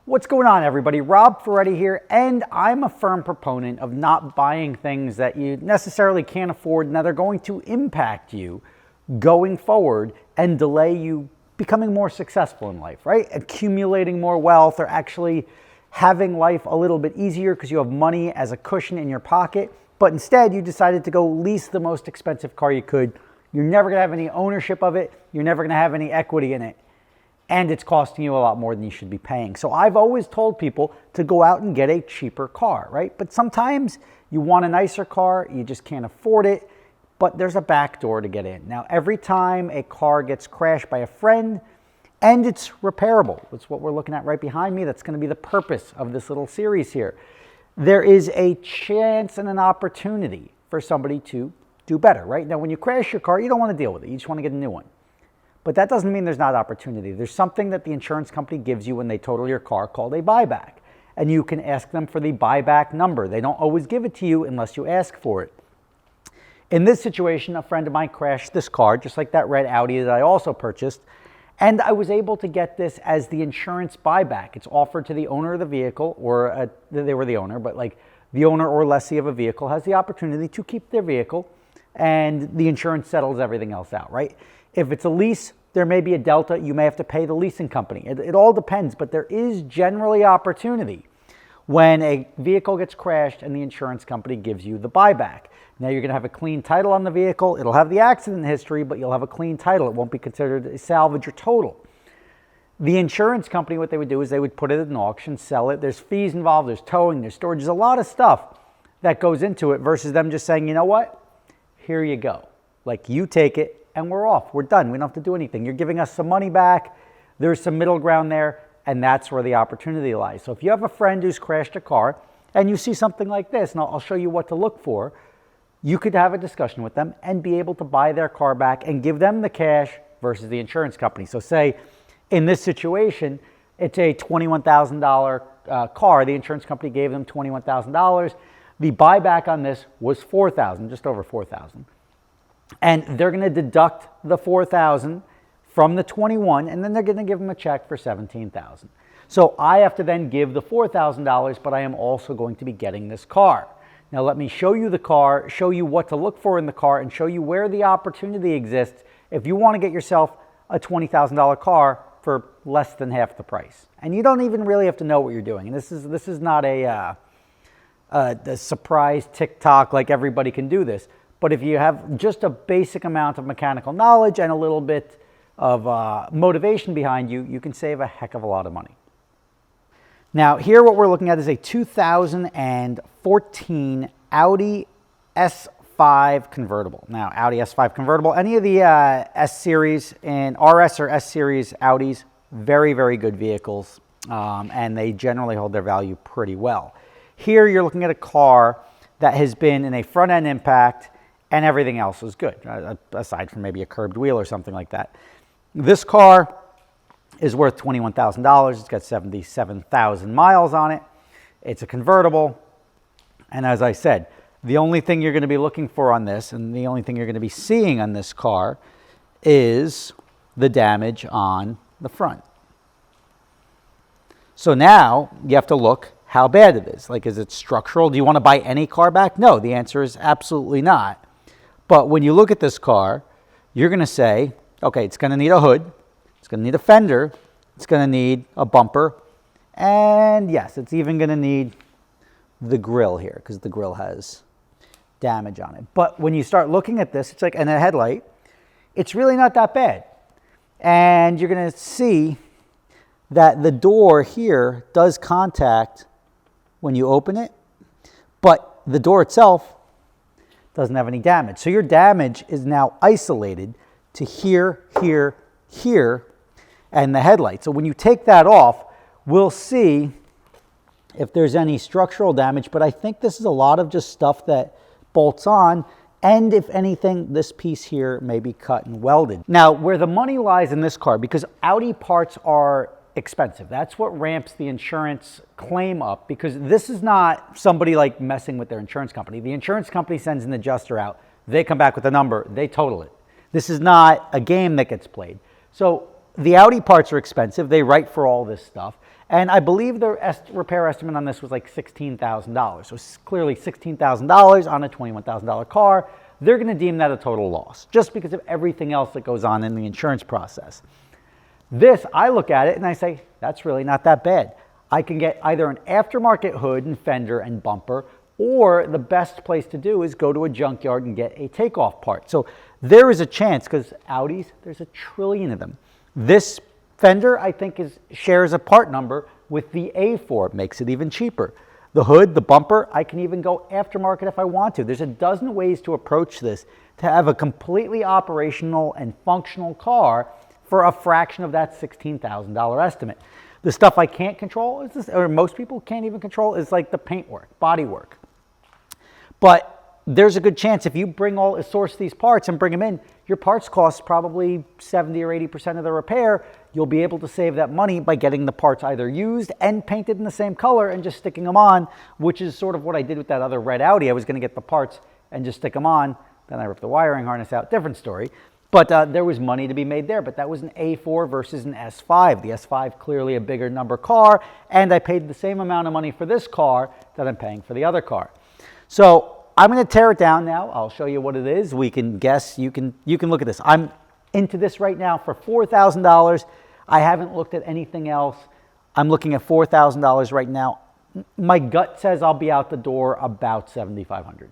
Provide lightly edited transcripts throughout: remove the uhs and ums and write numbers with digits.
What's going on, everybody? Rob Ferretti here, and I'm a firm proponent of not buying things that you necessarily can't afford and that are going to impact you going forward and delay you becoming more successful in life, right? Accumulating more wealth or actually having life a little bit easier because you have money as a cushion in your pocket, but instead you decided to go lease the most expensive car you could. You're never going to have any ownership of it. You're never going to have any equity in it. And it's costing you a lot more than you should be paying. So I've always told people to go out and get a cheaper car, right? But sometimes you want a nicer car, you just can't afford it, but there's a back door to get in. Now, every time a car gets crashed by a friend, and it's repairable, that's what we're looking at right behind me, that's gonna be the purpose of this little series here, there is a chance and an opportunity for somebody to do better, right? Now, when you crash your car, you don't wanna deal with it, you just wanna get a new one. But that doesn't mean there's not opportunity. There's something that the insurance company gives you when they total your car called a buyback. And you can ask them for the buyback number. They don't always give it to you unless you ask for it. In this situation, a friend of mine crashed this car, just like that red Audi that I also purchased. And I was able to get this as the insurance buyback. It's offered to the owner of the vehicle, or they were the owner, but like the owner or lessee of a vehicle has the opportunity to keep their vehicle, and the insurance settles everything else out, right? If it's a lease, there may be a delta. You may have to pay the leasing company. It all depends, but there is generally opportunity when a vehicle gets crashed and the insurance company gives you the buyback. Now you're going to have a clean title on the vehicle. It'll have the accident history, but you'll have a clean title. It won't be considered a salvage or total. The insurance company, what they would do is they would put it at an auction, sell it. There's fees involved. There's towing. There's storage. There's a lot of stuff that goes into it versus them just saying, you know what? Here you go. Like, you take it. And we're off. We're done. We don't have to do anything. You're giving us some money back. There's some middle ground there, and that's where the opportunity lies. So if you have a friend who's crashed a car and you see something like this, and I'll show you what to look for, you could have a discussion with them and be able to buy their car back and give them the cash versus the insurance company. So say in this situation, it's a $21,000 car. The insurance company gave them $21,000. The buyback on this was $4,000, just over $4,000. And they're going to deduct the $4,000 from the $21,000, and then they're going to give them a check for $17,000. So I have to then give the $4,000, but I am also going to be getting this car. Now let me show you the car, show you what to look for in the car, and show you where the opportunity exists if you want to get yourself a $20,000 car for less than half the price. And you don't even really have to know what you're doing. And this is not a surprise TikTok like everybody can do this. But if you have just a basic amount of mechanical knowledge and a little bit of motivation behind you, you can save a heck of a lot of money. Now, here what we're looking at is a 2014 Audi S5 convertible. Now, Audi S5 convertible, any of the S Series and RS or S Series Audis, very, very good vehicles, and they generally hold their value pretty well. Here you're looking at a car that has been in a front-end impact, and everything else is good, aside from maybe a curbed wheel or something like that. This car is worth $21,000. It's got 77,000 miles on it. It's a convertible. And as I said, the only thing you're going to be looking for on this, and the only thing you're going to be seeing on this car, is the damage on the front. So now you have to look how bad it is. Like, is it structural? Do you want to buy any car back? No, the answer is absolutely not. But when you look at this car, you're going to say, okay, it's going to need a hood, it's going to need a fender, it's going to need a bumper, and yes, it's even going to need the grill here because the grill has damage on it. But when you start looking at this, it's like, and a headlight, it's really not that bad. And you're going to see that the door here does contact when you open it, but the door itself doesn't have any damage. So your damage is now isolated to here, here, here, and the headlight. So when you take that off, we'll see if there's any structural damage, but I think this is a lot of just stuff that bolts on, and if anything, this piece here may be cut and welded. Now, where the money lies in this car, because Audi parts are expensive. That's what ramps the insurance claim up, because this is not somebody like messing with their insurance company. The insurance company sends an adjuster out, they come back with a number, they total it. This is not a game that gets played. So the Audi parts are expensive. They write for all this stuff. And I believe the repair estimate on this was like $16,000. So it's clearly $16,000 on a $21,000 car. They're going to deem that a total loss just because of everything else that goes on in the insurance process. This, I look at it and I say, that's really not that bad. I can get either an aftermarket hood and fender and bumper, or the best place to do is go to a junkyard and get a takeoff part. So there is a chance, because Audis, there's a trillion of them. This fender, I think, shares a part number with the A4. It makes it even cheaper. The hood, the bumper, I can even go aftermarket if I want to. There's a dozen ways to approach this to have a completely operational and functional car for a fraction of that $16,000 estimate. The stuff I can't control, or most people can't even control, is like the paint work, body work. But there's a good chance if you source these parts and bring them in, your parts cost probably 70 or 80% of the repair. You'll be able to save that money by getting the parts either used and painted in the same color and just sticking them on, which is sort of what I did with that other red Audi. I was going to get the parts and just stick them on. Then I ripped the wiring harness out. Different story. But there was money to be made there. But that was an A4 versus an S5. The S5, clearly a bigger number car. And I paid the same amount of money for this car that I'm paying for the other car. So I'm going to tear it down now. I'll show you what it is. We can guess. You can look at this. I'm into this right now for $4,000. I haven't looked at anything else. I'm looking at $4,000 right now. My gut says I'll be out the door about $7,500.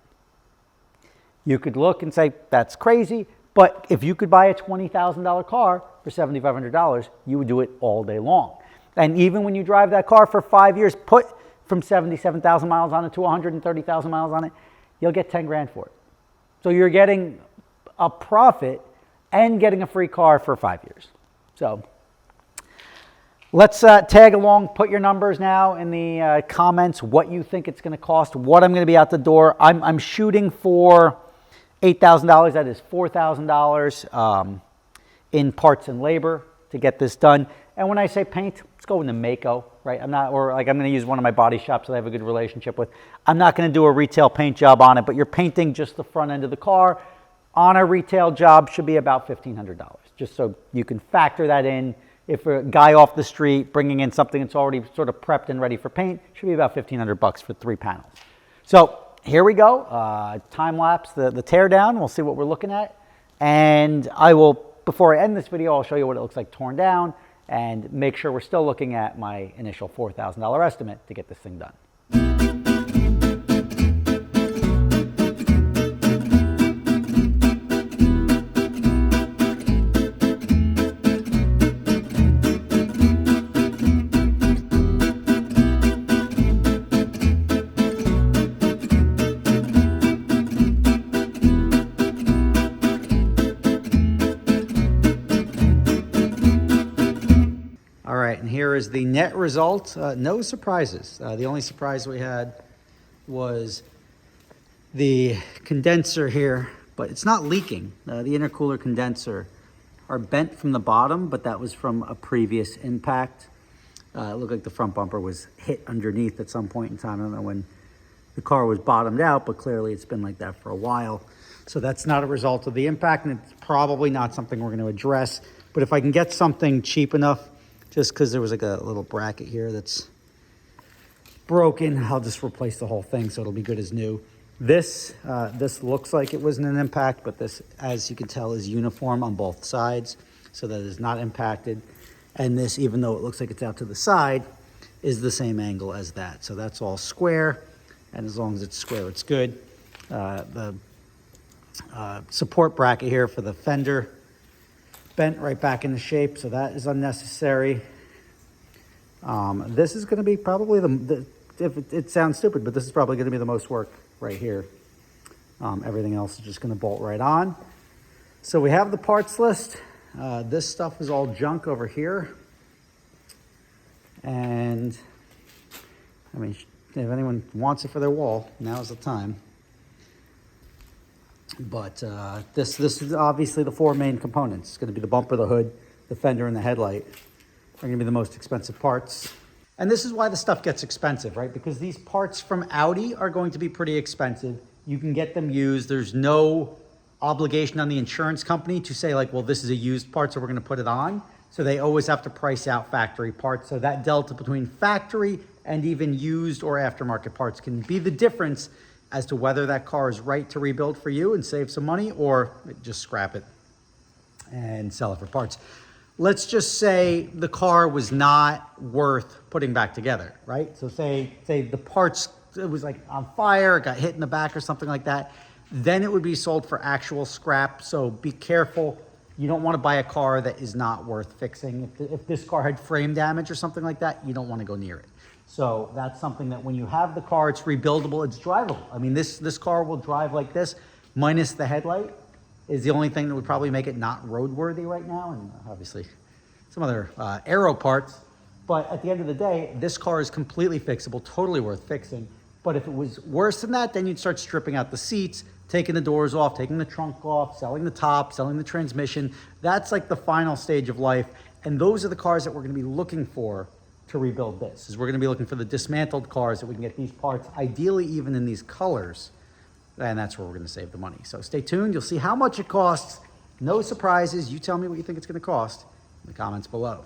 You could look and say, that's crazy. But if you could buy a $20,000 car for $7,500, you would do it all day long. And even when you drive that car for 5 years, put from 77,000 miles on it to 130,000 miles on it, you'll get 10 grand for it. So you're getting a profit and getting a free car for 5 years. So let's tag along, put your numbers now in the comments, what you think it's going to cost, what I'm going to be out the door. I'm shooting for $8,000. That is $4,000 in parts and labor to get this done. And when I say paint, let's go into Mako, right? I'm going to use one of my body shops that I have a good relationship with. I'm not going to do a retail paint job on it, but you're painting just the front end of the car on a retail job should be about $1,500, just so you can factor that in. If a guy off the street bringing in something that's already sort of prepped and ready for paint, should be about $1,500 for 3 panels. So here we go, time lapse, the tear down. We'll see what we're looking at. And I will, before I end this video, I'll show you what it looks like torn down and make sure we're still looking at my initial $4,000 estimate to get this thing done. And here is the net result. No surprises. The only surprise we had was the condenser here, but it's not leaking. The intercooler condenser are bent from the bottom, but that was from a previous impact. It looked like the front bumper was hit underneath at some point in time. I don't know when the car was bottomed out, but clearly it's been like that for a while. So that's not a result of the impact, and it's probably not something we're going to address. But if I can get something cheap enough, just because there was like a little bracket here that's broken, I'll just replace the whole thing so it'll be good as new. This looks like it wasn't an impact, but this, as you can tell, is uniform on both sides, so that is not impacted. And this, even though it looks like it's out to the side, is the same angle as that. So that's all square, and as long as it's square, it's good. The support bracket here for the fender bent right back into shape, so that is unnecessary. This is going to be probably it sounds stupid, but this is probably going to be the most work right here. Everything else is just going to bolt right on. So we have the parts list. This stuff is all junk over here. And I mean, if anyone wants it for their wall, now's the time. But this is obviously the 4 main components. It's going to be the bumper, the hood, the fender, and the headlight are going to be the most expensive parts. And this is why the stuff gets expensive, right? Because these parts from Audi are going to be pretty expensive. You can get them used. There's no obligation on the insurance company to say like, well, this is a used part, so we're going to put it on. So they always have to price out factory parts. So that delta between factory and even used or aftermarket parts can be the difference as to whether that car is right to rebuild for you and save some money, or just scrap it and sell it for parts. Let's just say the car was not worth putting back together, right? So say the parts, it was like on fire, it got hit in the back or something like that. Then it would be sold for actual scrap. So be careful. You don't want to buy a car that is not worth fixing. If this car had frame damage or something like that, you don't want to go near it. So that's something that when you have the car, it's rebuildable, it's drivable. I mean, this car will drive like this, minus the headlight is the only thing that would probably make it not roadworthy right now, and obviously some other aero parts. But at the end of the day, this car is completely fixable, totally worth fixing. But if it was worse than that, then you'd start stripping out the seats, taking the doors off, taking the trunk off, selling the top, selling the transmission. That's like the final stage of life. And those are the cars that we're going to be looking for to rebuild this. Is we're going to be looking for the dismantled cars that we can get these parts, ideally even in these colors. And that's where we're going to save the money. So stay tuned. You'll see how much it costs. No surprises. You tell me what you think it's going to cost in the comments below.